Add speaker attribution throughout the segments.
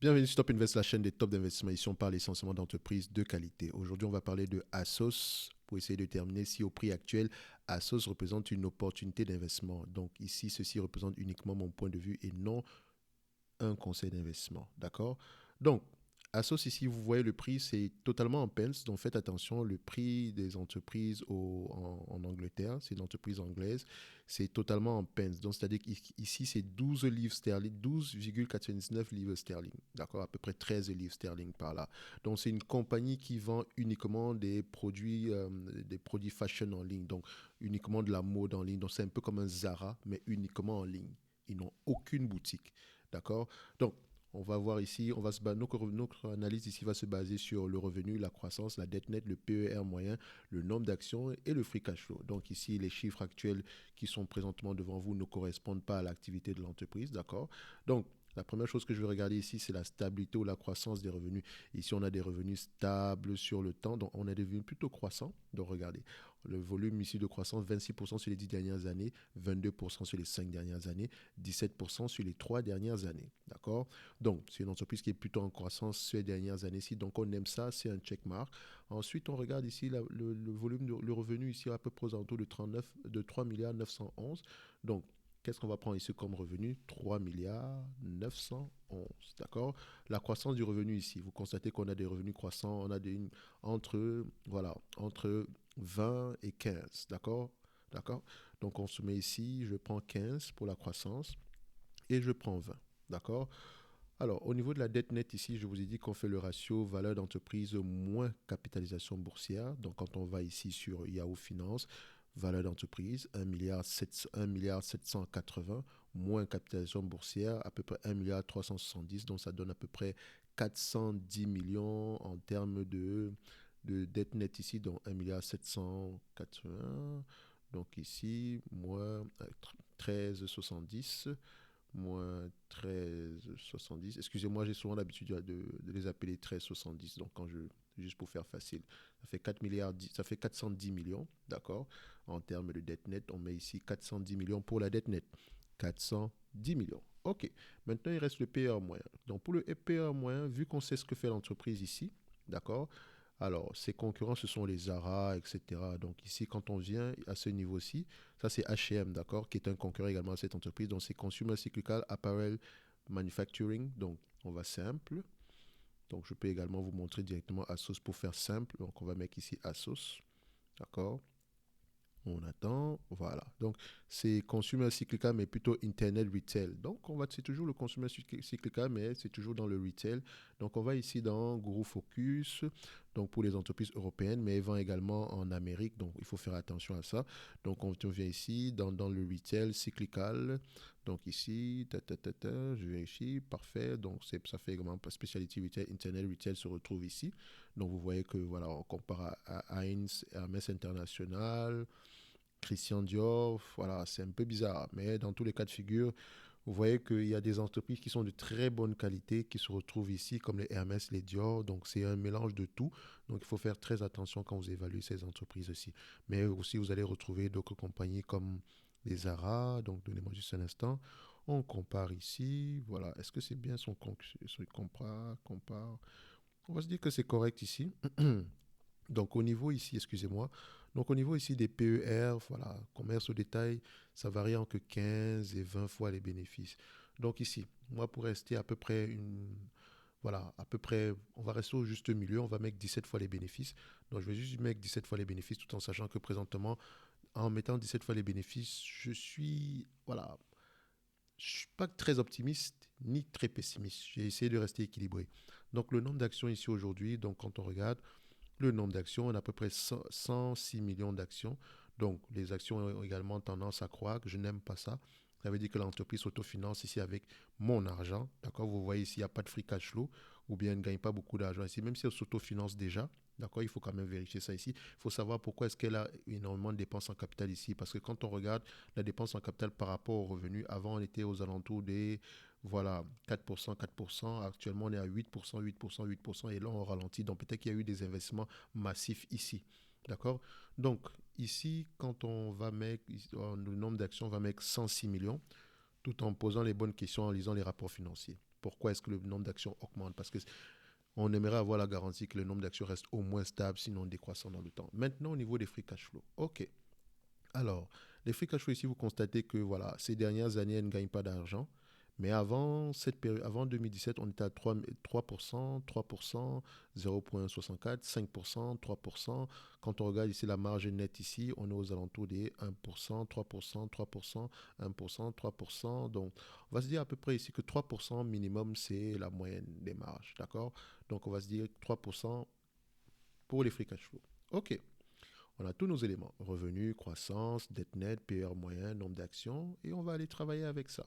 Speaker 1: Bienvenue sur Top Invest, la chaîne des top d'investissement. Ici, on parle essentiellement d'entreprises de qualité. Aujourd'hui, on va parler de Asos pour essayer de déterminer si au prix actuel, Asos représente une opportunité d'investissement. Donc ici, ceci représente uniquement mon point de vue et non un conseil d'investissement. D'accord. Donc, Asos, ici, vous voyez le prix, c'est totalement en pence. Donc, faites attention, le prix des entreprises en Angleterre, c'est une entreprise anglaise, c'est totalement en pence. Donc, c'est-à-dire qu'ici, c'est 12 livres sterling, 12,99 livres sterling. D'accord, à peu près 13 livres sterling par là. Donc, c'est une compagnie qui vend uniquement des produits fashion en ligne. Donc, uniquement de la mode en ligne. Donc, c'est un peu comme un Zara, mais uniquement en ligne. Ils n'ont aucune boutique. D'accord. Donc, on va voir ici, notre analyse ici va se baser sur le revenu, la croissance, la dette nette, le PER moyen, le nombre d'actions et le free cash flow. Donc ici, les chiffres actuels qui sont présentement devant vous ne correspondent pas à l'activité de l'entreprise, d'accord. Donc, la première chose que je vais regarder ici, c'est la stabilité ou la croissance des revenus. Ici, on a des revenus stables sur le temps, donc on a des revenus plutôt croissants. Donc, regardez, le volume ici de croissance, 26% sur les 10 dernières années, 22% sur les 5 dernières années, 17% sur les 3 dernières années. D'accord. Donc, c'est une entreprise qui est plutôt en croissance ces dernières années-ci. Donc, on aime ça, c'est un checkmark. Ensuite, on regarde ici le volume, le revenu ici à peu près aux alentours de 3 milliards 911. Donc, qu'est-ce qu'on va prendre ici comme revenu? 3 milliards 911. D'accord. La croissance du revenu ici, vous constatez qu'on a des revenus croissants, on a entre 20 et 15. D'accord. D'accord. Donc, on se met ici, je prends 15 pour la croissance et je prends 20. D'accord. Alors, au niveau de la dette nette ici, je vous ai dit qu'on fait le ratio valeur d'entreprise moins capitalisation boursière. Donc, quand on va ici sur Yahoo Finance, valeur d'entreprise 1 milliard 780 moins capitalisation boursière à peu près 1 milliard 370. Donc, ça donne à peu près 410 millions en termes de dette nette ici, donc 1 milliard 780. Donc, ici, moins 13,70 moins 13,70. Excusez-moi, j'ai souvent l'habitude de les appeler 13,70. Donc, juste pour faire facile, ça fait 4 milliards, ça fait 410 millions, d'accord. En termes de dette nette, on met ici 410 millions pour la dette nette. 410 millions. OK. Maintenant, il reste le PER moyen. Donc, pour le PER moyen, vu qu'on sait ce que fait l'entreprise ici, d'accord. Alors, ses concurrents, ce sont les Zara, etc. Donc, ici, quand on vient à ce niveau-ci, ça, c'est H&M, d'accord, qui est un concurrent également à cette entreprise. Donc, c'est Consumer Cyclical Apparel Manufacturing. Donc, on va simple. Donc, je peux également vous montrer directement Asos pour faire simple. Donc, on va mettre ici Asos, d'accord. On attend, voilà. Donc, c'est consumer cyclical, mais plutôt internet retail. Donc, c'est toujours le consumer cyclical, mais c'est toujours dans le retail. Donc, on va ici dans Guru Focus, donc pour les entreprises européennes, mais vend également en Amérique. Donc, il faut faire attention à ça. Donc, on vient ici dans le retail cyclical. Donc, ici, je viens ici, parfait. Donc, ça fait également spécialité retail, internet retail se retrouve ici. Donc, vous voyez que, voilà, on compare à Heinz, Hermès International, Christian Dior, voilà, c'est un peu bizarre. Mais dans tous les cas de figure, vous voyez qu'il y a des entreprises qui sont de très bonne qualité qui se retrouvent ici, comme les Hermès, les Dior. Donc, c'est un mélange de tout. Donc, il faut faire très attention quand vous évaluez ces entreprises aussi. Mais aussi, vous allez retrouver d'autres compagnies comme les Zara. Donc, donnez-moi juste un instant. On compare ici. Voilà. Est-ce que c'est bien son compare. On va se dire que c'est correct ici. Donc au niveau ici, excusez-moi, donc au niveau ici des PER, voilà, commerce au détail, ça varie entre 15 et 20 fois les bénéfices. Donc ici, moi pour rester à peu près voilà, à peu près, on va rester au juste milieu, on va mettre 17 fois les bénéfices. Donc je vais juste mettre 17 fois les bénéfices tout en sachant que présentement, en mettant 17 fois les bénéfices, voilà, je suis pas très optimiste ni très pessimiste. J'ai essayé de rester équilibré. Donc le nombre d'actions ici aujourd'hui, donc quand on regarde, le nombre d'actions, on a à peu près 106 millions d'actions. Donc, les actions ont également tendance à croître. Je n'aime pas ça. Ça veut dire que l'entreprise s'autofinance ici avec mon argent. D'accord. Vous voyez ici, il n'y a pas de free cash flow ou bien elle ne gagne pas beaucoup d'argent ici. Même si elle s'autofinance déjà, d'accord, il faut quand même vérifier ça ici. Il faut savoir pourquoi est-ce qu'elle a énormément de dépenses en capital ici. Parce que quand on regarde la dépense en capital par rapport aux revenus, avant on était aux alentours des voilà, 4%, 4%. Actuellement, on est à 8%, 8%, 8%. Et là, on ralentit. Donc, peut-être qu'il y a eu des investissements massifs ici. D'accord. Donc, ici, quand on va mettre le nombre d'actions, on va mettre 106 millions, tout en posant les bonnes questions, en lisant les rapports financiers. pourquoi est-ce que le nombre d'actions augmente? Parce que on aimerait avoir la garantie que le nombre d'actions reste au moins stable, sinon décroissant dans le temps. Maintenant, au niveau des free cash flow. OK. Alors, les free cash flow ici, vous constatez que voilà, ces dernières années, elles ne gagnent pas d'argent. Mais avant cette période, avant 2017, on était à 3%, 3%, 0,64, 5%, 3%. Quand on regarde ici la marge nette ici, on est aux alentours des 1%, 3%, 3%, 1%, 3%. Donc, on va se dire à peu près ici que 3% minimum, c'est la moyenne des marges. D'accord? Donc, on va se dire 3% pour les free cash flow. OK. On a tous nos éléments, revenus, croissance, dette nette, PER moyen, nombre d'actions, et on va aller travailler avec ça.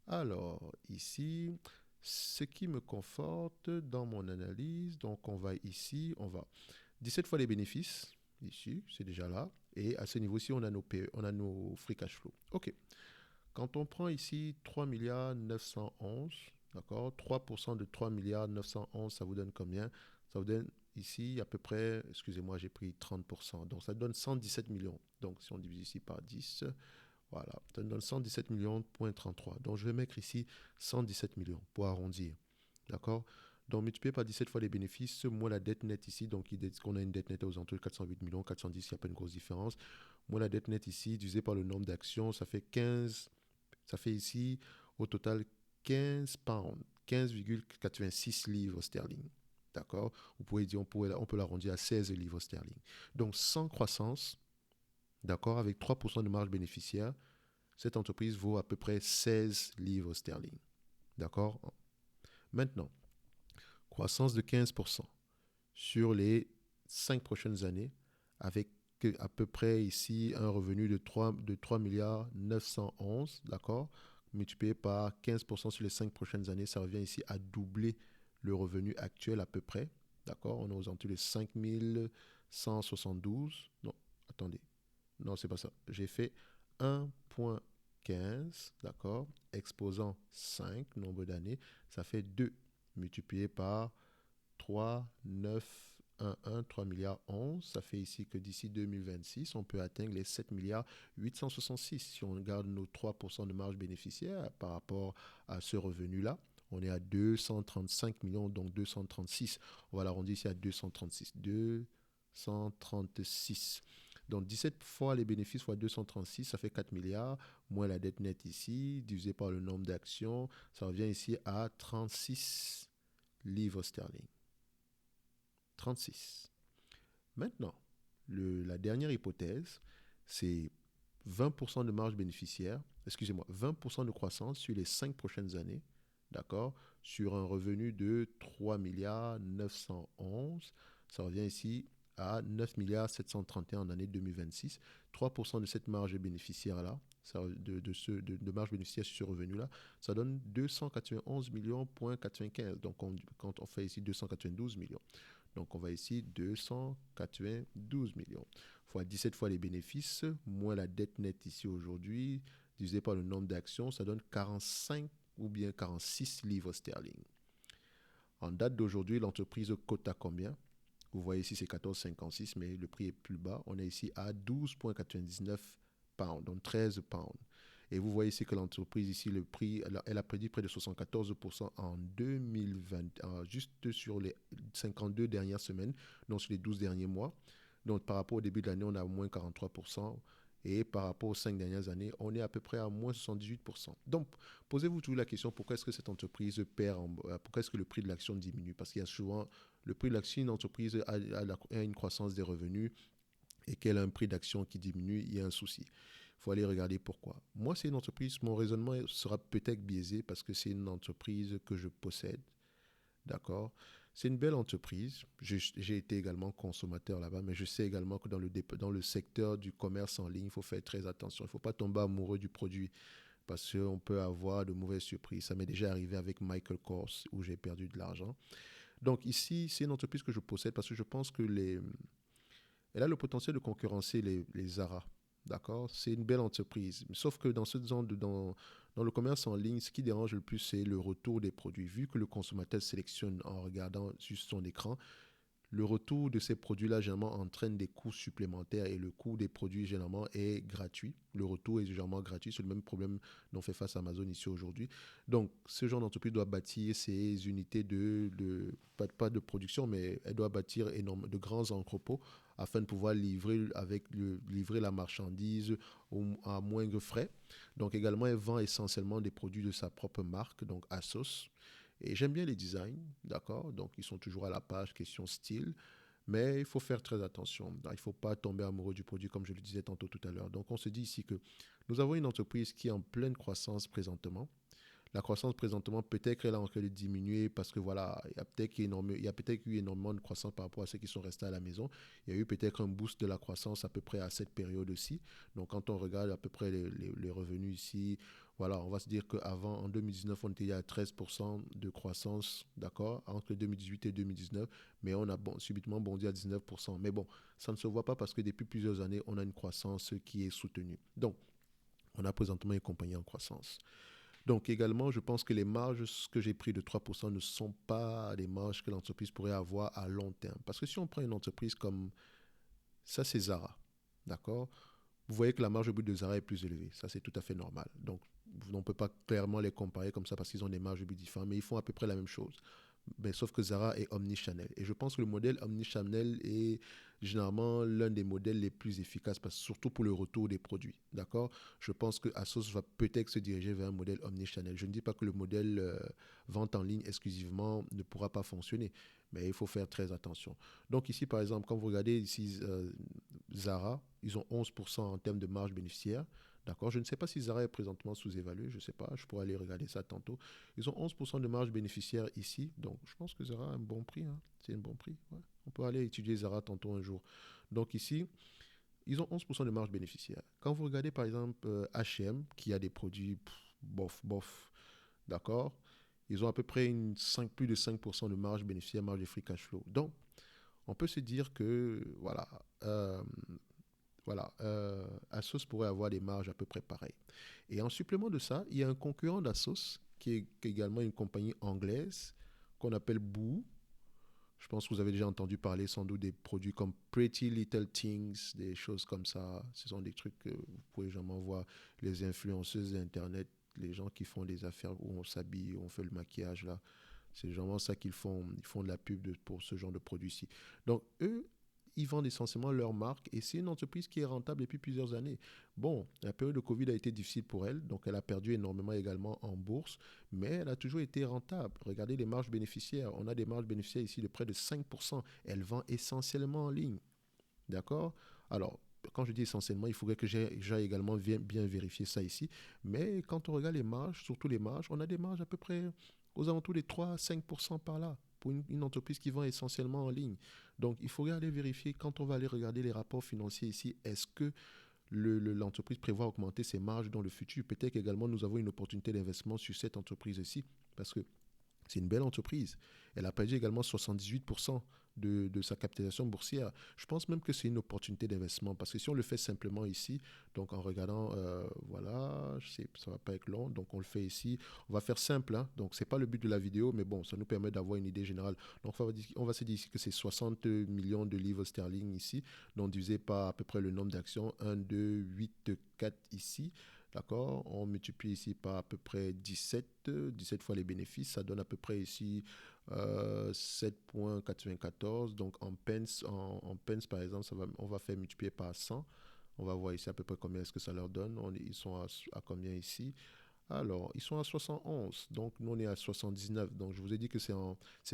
Speaker 1: Alors, ici, ce qui me conforte dans mon analyse, donc on va ici, on va 17 fois les bénéfices, ici, c'est déjà là, et à ce niveau-ci, on a nos PE, on a nos free cash flow. OK. Quand on prend ici 3 milliards 911, d'accord, 3% de 3 milliards 911, ça vous donne combien? Ça vous donne ici à peu près, excusez-moi, j'ai pris 30%, donc ça donne 117 millions. Donc si on divise ici par 10, voilà, ça donne 117 millions, point 33. Donc je vais mettre ici 117 millions pour arrondir, d'accord? Donc multiplié par 17 fois les bénéfices, moins la dette nette ici, donc on a une dette nette aux alentours de 408 millions, 410, il n'y a pas une grosse différence. Moins la dette nette ici, divisé par le nombre d'actions, ça fait 15, ça fait ici au total 15 pounds, 15,86 livres sterling. D'accord? Vous pouvez dire, on peut l'arrondir à 16 livres sterling. Donc, sans croissance, d'accord, avec 3% de marge bénéficiaire, cette entreprise vaut à peu près 16 livres sterling. D'accord? Maintenant, croissance de 15% sur les 5 prochaines années, avec à peu près ici un revenu de 3 milliards 911, d'accord, multiplié par 15% sur les 5 prochaines années, ça revient ici à doubler le revenu actuel à peu près, d'accord, on est aux alentours de 5172, non, attendez, non, c'est pas ça, j'ai fait 1,15, d'accord, exposant 5, nombre d'années, ça fait 2 multiplié par 3, 9, 3 milliards 11, ça fait ici que d'ici 2026, on peut atteindre les 7 milliards 866. Si on regarde nos 3% de marge bénéficiaire par rapport à ce revenu-là, on est à 235 millions, donc 236. On va l'arrondir ici à 236. 236. Donc 17 fois les bénéfices fois 236, ça fait 4 milliards, moins la dette nette ici, divisé par le nombre d'actions, ça revient ici à 36 livres sterling. 36. Maintenant, la dernière hypothèse, c'est 20% de marge bénéficiaire, excusez-moi, 20% de croissance sur les 5 prochaines années, d'accord, sur un revenu de 3 milliards 911, ça revient ici à 9 milliards 731 en année 2026. 3% de cette marge bénéficiaire-là, de marge bénéficiaire sur ce revenu-là, ça donne 291 millions, point 95. Donc, quand on fait ici 292 millions. Donc, on va ici 292 millions fois 17 fois les bénéfices, moins la dette nette ici aujourd'hui, divisé par le nombre d'actions, ça donne 45 ou bien 46 livres sterling. En date d'aujourd'hui, l'entreprise cote à combien? Vous voyez ici, c'est 14,56, mais le prix est plus bas. On est ici à 12,99 pounds, donc 13 pounds. Et vous voyez ici que l'entreprise, ici, le prix, elle a prédit près de 74% en 2020, juste sur les 52 dernières semaines, donc sur les 12 derniers mois. Donc, par rapport au début de l'année, on a moins 43%. Et par rapport aux 5 dernières années, on est à peu près à moins 78%. Donc, posez-vous toujours la question, pourquoi est-ce que cette entreprise perd, pourquoi est-ce que le prix de l'action diminue? Parce qu'il y a souvent le prix de l'action, une entreprise a une croissance des revenus et qu'elle a un prix d'action qui diminue, il y a un souci. Il faut aller regarder pourquoi. Moi, c'est une entreprise, mon raisonnement sera peut-être biaisé parce que c'est une entreprise que je possède. D'accord? C'est une belle entreprise. J'ai été également consommateur là-bas, mais je sais également que dans le secteur du commerce en ligne, il faut faire très attention. Il ne faut pas tomber amoureux du produit parce qu'on peut avoir de mauvaises surprises. Ça m'est déjà arrivé avec Michael Kors où j'ai perdu de l'argent. Donc ici, c'est une entreprise que je possède parce que je pense que elle a le potentiel de concurrencer les Zara. D'accord? C'est une belle entreprise. Sauf que dans le commerce en ligne, ce qui dérange le plus, c'est le retour des produits. Vu que le consommateur sélectionne en regardant juste son écran, le retour de ces produits-là, généralement, entraîne des coûts supplémentaires et le coût des produits, généralement, est gratuit. Le retour est généralement gratuit. C'est le même problème dont fait face Amazon ici aujourd'hui. Donc, ce genre d'entreprise doit bâtir ses unités pas de production, mais elle doit bâtir de grands entrepôts afin de pouvoir livrer la marchandise à moindre frais. Donc, également, elle vend essentiellement des produits de sa propre marque, donc Asos. Et j'aime bien les designs, d'accord? Donc, ils sont toujours à la page, question style. Mais il faut faire très attention. Il ne faut pas tomber amoureux du produit, comme je le disais tantôt tout à l'heure. Donc, on se dit ici que nous avons une entreprise qui est en pleine croissance présentement. La croissance présentement, peut-être qu'elle est en train de diminuer parce que voilà, il y a peut-être eu énormément de croissance par rapport à ceux qui sont restés à la maison. Il y a eu peut-être un boost de la croissance à peu près à cette période aussi. Donc quand on regarde à peu près les revenus ici, voilà, on va se dire qu'avant, en 2019, on était à 13% de croissance, d'accord, entre 2018 et 2019, mais on a subitement bondi à 19%. Mais bon, ça ne se voit pas parce que depuis plusieurs années, on a une croissance qui est soutenue. Donc, on a présentement une compagnie en croissance. Donc également, je pense que les marges que j'ai pris de 3% ne sont pas des marges que l'entreprise pourrait avoir à long terme. Parce que si on prend une entreprise comme ça, c'est Zara, d'accord? Vous voyez que la marge au but de Zara est plus élevée. Ça, c'est tout à fait normal. Donc, on ne peut pas clairement les comparer comme ça parce qu'ils ont des marges au but différentes, mais ils font à peu près la même chose. Mais sauf que Zara est omnichannel. Et je pense que le modèle omnichannel est généralement l'un des modèles les plus efficaces, surtout pour le retour des produits. D'accord? Je pense que Asos va peut-être se diriger vers un modèle omnichannel. Je ne dis pas que le modèle vente en ligne exclusivement ne pourra pas fonctionner, mais il faut faire très attention. Donc ici, par exemple, quand vous regardez ici Zara, ils ont 11% en termes de marge bénéficiaire. D'accord? Je ne sais pas si Zara est présentement sous-évalué, je ne sais pas, je pourrais aller regarder ça tantôt. Ils ont 11% de marge bénéficiaire ici, donc je pense que Zara a un bon prix, hein. C'est un bon prix. Ouais. On peut aller étudier Zara tantôt un jour. Donc ici, ils ont 11% de marge bénéficiaire. Quand vous regardez par exemple H&M, qui a des produits bof, bof, d'accord, ils ont à peu près plus de 5% de marge bénéficiaire, marge de free cash flow. Donc, on peut se dire que, Asos pourrait avoir des marges à peu près pareilles. Et en supplément de ça, il y a un concurrent d'Asos qui est également une compagnie anglaise qu'on appelle Boo. Je pense que vous avez déjà entendu parler sans doute des produits comme Pretty Little Things, des choses comme ça. Ce sont des trucs que vous pouvez jamais voir. Les influenceuses d'Internet, les gens qui font des affaires où on s'habille, où on fait le maquillage là. C'est vraiment ça qu'ils font. Ils font de la pub pour ce genre de produits-ci. Donc, eux, ils vendent essentiellement leur marque et c'est une entreprise qui est rentable depuis plusieurs années. Bon, la période de Covid a été difficile pour elle, donc elle a perdu énormément également en bourse, mais elle a toujours été rentable. Regardez les marges bénéficiaires. On a des marges bénéficiaires ici de près de 5%. Elle vend essentiellement en ligne. D'accord? Alors, quand je dis essentiellement, il faudrait que j'aille également bien vérifier ça ici. Mais quand on regarde les marges, surtout les marges, on a des marges à peu près aux alentours des 3 à 5% par là pour une entreprise qui vend essentiellement en ligne. Donc, il faudrait aller vérifier quand on va aller regarder les rapports financiers ici, est-ce que l'entreprise prévoit augmenter ses marges dans le futur? Peut-être qu'également nous avons une opportunité d'investissement sur cette entreprise-ci parce que c'est une belle entreprise. Elle a perdu également 78% de sa capitalisation boursière. Je pense même que c'est une opportunité d'investissement parce que si on le fait simplement ici, donc en regardant, voilà, ça va pas être long, donc on le fait ici. On va faire simple, hein, donc c'est pas le but de la vidéo, mais bon, ça nous permet d'avoir une idée générale. Donc on va se dire ici que c'est 60 millions de livres sterling ici, donc divisé par à peu près le nombre d'actions, 1, 2, 8, 4 ici. D'accord? On multiplie ici par à peu près 17 fois les bénéfices. Ça donne à peu près ici 7,94. Donc en pence, pence, par exemple, on va faire multiplier par 100. On va voir ici à peu près combien est-ce que ça leur donne. Ils sont à combien ici? Alors, ils sont à 71, donc nous on est à 79. Donc je vous ai dit que c'est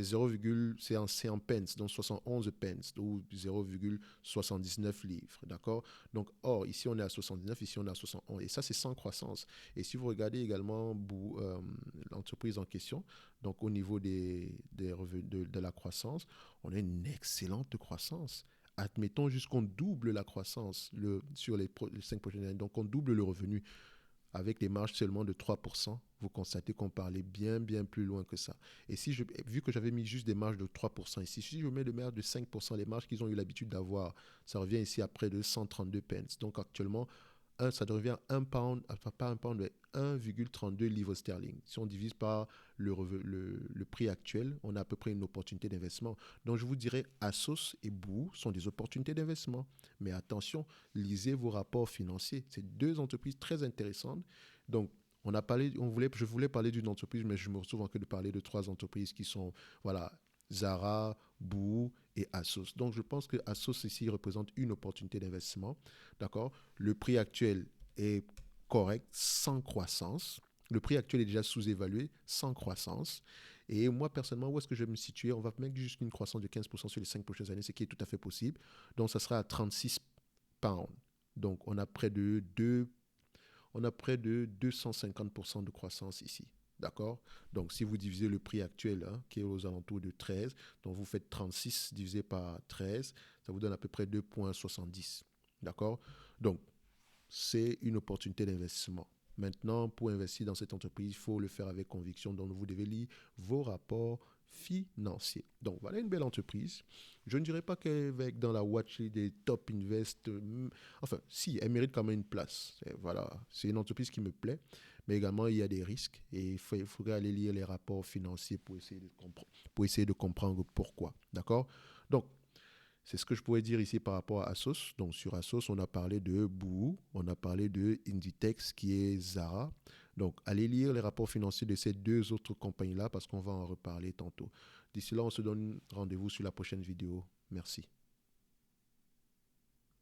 Speaker 1: 0, c'est en pence, donc 71 pence, ou 0,79 livres, d'accord? Donc, or, ici on est à 79, ici on est à 71, et ça c'est sans croissance. Et si vous regardez également l'entreprise en question, donc au niveau des revenus de la croissance, on a une excellente croissance. Admettons juste qu'on double la croissance sur les 5 prochaines années, donc on double le revenu avec des marges seulement de 3%, vous constatez qu'on parlait bien plus loin que ça. Et vu que j'avais mis juste des marges de 3% ici, si je mets des marges de 5%, les marges qu'ils ont eu l'habitude d'avoir, ça revient ici à près de 132 pence. Donc actuellement, ça devient 1 pound, enfin pas 1 pound, mais 1,32 livres sterling. Si on divise par le prix actuel, on a à peu près une opportunité d'investissement. Donc je vous dirais, Asos et Boo sont des opportunités d'investissement. Mais attention, lisez vos rapports financiers. C'est deux entreprises très intéressantes. Donc je voulais parler d'une entreprise, mais je me retrouve en train de parler de trois entreprises qui sont, voilà, Zara, Boo et Asos. Donc, je pense que Asos ici représente une opportunité d'investissement. D'accord. Le prix actuel est correct, sans croissance. Le prix actuel est déjà sous-évalué, sans croissance. Et moi, personnellement, où est-ce que je vais me situer? On va mettre jusqu'à une croissance de 15% sur les 5 prochaines années, ce qui est tout à fait possible. Donc, ça sera à 36 pounds. Donc, on a près de 250% de croissance ici. D'accord. Donc, si vous divisez le prix actuel, hein, qui est aux alentours de 13, donc vous faites 36 divisé par 13, ça vous donne à peu près 2,70. D'accord. Donc, c'est une opportunité d'investissement. Maintenant, pour investir dans cette entreprise, il faut le faire avec conviction. Donc, vous devez lire vos rapports financiers. Donc, voilà une belle entreprise. Je ne dirais pas qu'elle va être dans la watchlist des top invest. Enfin, si, elle mérite quand même une place. Voilà, c'est une entreprise qui me plaît. Mais également, il y a des risques. Et il faudrait aller lire les rapports financiers pour essayer de comprendre pourquoi. D'accord. Donc, c'est ce que je pourrais dire ici par rapport à Asos. Donc sur Asos, on a parlé de Boo, on a parlé de Inditex qui est Zara. Donc allez lire les rapports financiers de ces deux autres compagnies-là parce qu'on va en reparler tantôt. D'ici là, on se donne rendez-vous sur la prochaine vidéo. Merci.